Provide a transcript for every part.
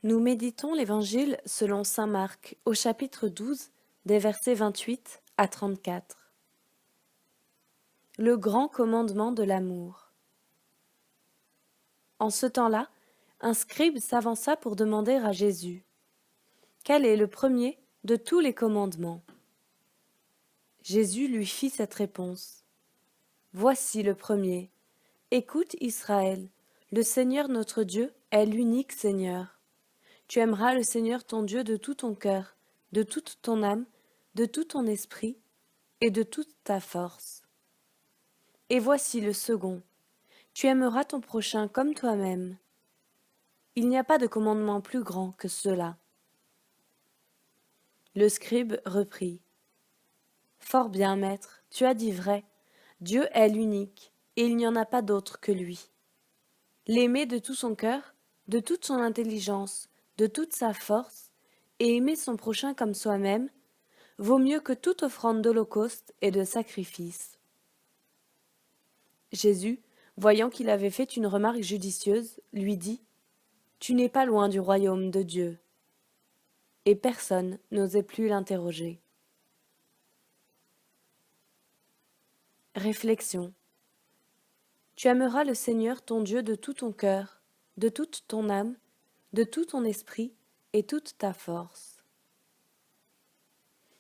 Nous méditons l'Évangile selon saint Marc au chapitre 12, des versets 28 à 34. Le grand commandement de l'amour. En ce temps-là, un scribe s'avança pour demander à Jésus: quel est le premier de tous les commandements? Jésus lui fit cette réponse: voici le premier. Écoute Israël, le Seigneur notre Dieu est l'unique Seigneur. Tu aimeras le Seigneur ton Dieu de tout ton cœur, de toute ton âme, de tout ton esprit et de toute ta force. Et voici le second. Tu aimeras ton prochain comme toi-même. Il n'y a pas de commandement plus grand que cela. Le scribe reprit: fort bien, maître, tu as dit vrai. Dieu est l'unique, et il n'y en a pas d'autre que lui. L'aimer de tout son cœur, de toute son intelligence, de toute sa force, et aimer son prochain comme soi-même, vaut mieux que toute offrande d'holocauste et de sacrifice. Jésus, voyant qu'il avait fait une remarque judicieuse, lui dit: tu n'es pas loin du royaume de Dieu. Et personne n'osait plus l'interroger. Réflexion. Tu aimeras le Seigneur ton Dieu de tout ton cœur, de toute ton âme, de tout ton esprit et toute ta force.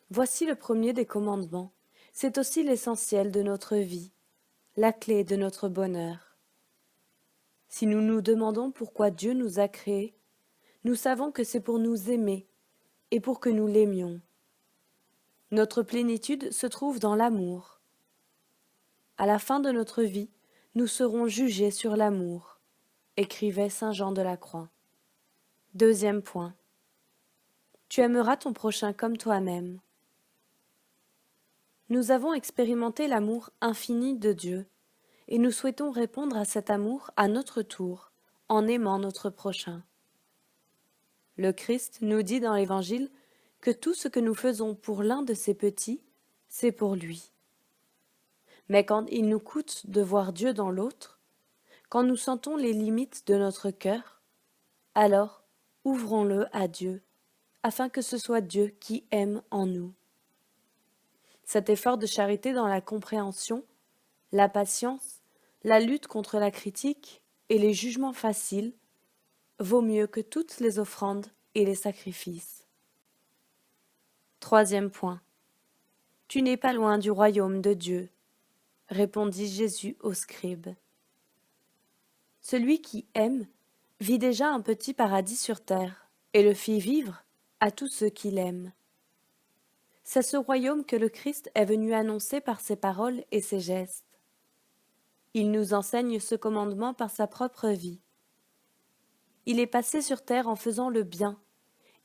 Voici le premier des commandements. C'est aussi l'essentiel de notre vie, la clé de notre bonheur. Si nous nous demandons pourquoi Dieu nous a créés, nous savons que c'est pour nous aimer et pour que nous l'aimions. Notre plénitude se trouve dans l'amour. À la fin de notre vie, nous serons jugés sur l'amour, écrivait saint Jean de la Croix. Deuxième point. Tu aimeras ton prochain comme toi-même. Nous avons expérimenté l'amour infini de Dieu, et nous souhaitons répondre à cet amour à notre tour, en aimant notre prochain. Le Christ nous dit dans l'Évangile que tout ce que nous faisons pour l'un de ses petits, c'est pour lui. Mais quand il nous coûte de voir Dieu dans l'autre, quand nous sentons les limites de notre cœur, alors ouvrons-le à Dieu, afin que ce soit Dieu qui aime en nous. Cet effort de charité dans la compréhension, la patience, la lutte contre la critique et les jugements faciles vaut mieux que toutes les offrandes et les sacrifices. Troisième point. Tu n'es pas loin du royaume de Dieu, répondit Jésus au scribe. Celui qui aime vit déjà un petit paradis sur terre et le fit vivre à tous ceux qui l'aiment. C'est ce royaume que le Christ est venu annoncer par ses paroles et ses gestes. Il nous enseigne ce commandement par sa propre vie. Il est passé sur terre en faisant le bien,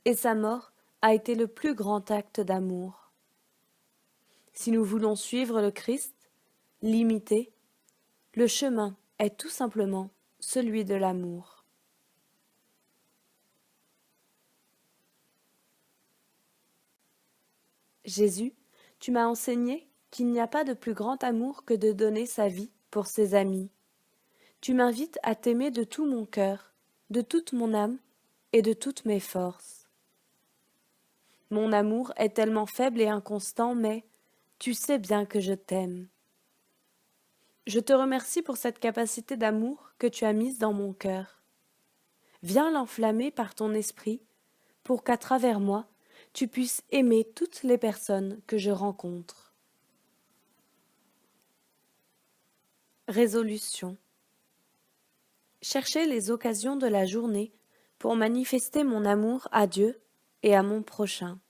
et sa mort a été le plus grand acte d'amour. Si nous voulons suivre le Christ, l'imiter, le chemin est tout simplement celui de l'amour. Jésus, tu m'as enseigné qu'il n'y a pas de plus grand amour que de donner sa vie pour ses amis. Tu m'invites à t'aimer de tout mon cœur, de toute mon âme et de toutes mes forces. Mon amour est tellement faible et inconstant, mais tu sais bien que je t'aime. Je te remercie pour cette capacité d'amour que tu as mise dans mon cœur. Viens l'enflammer par ton esprit pour qu'à travers moi, tu puisses aimer toutes les personnes que je rencontre. Résolution. Chercher les occasions de la journée pour manifester mon amour à Dieu et à mon prochain.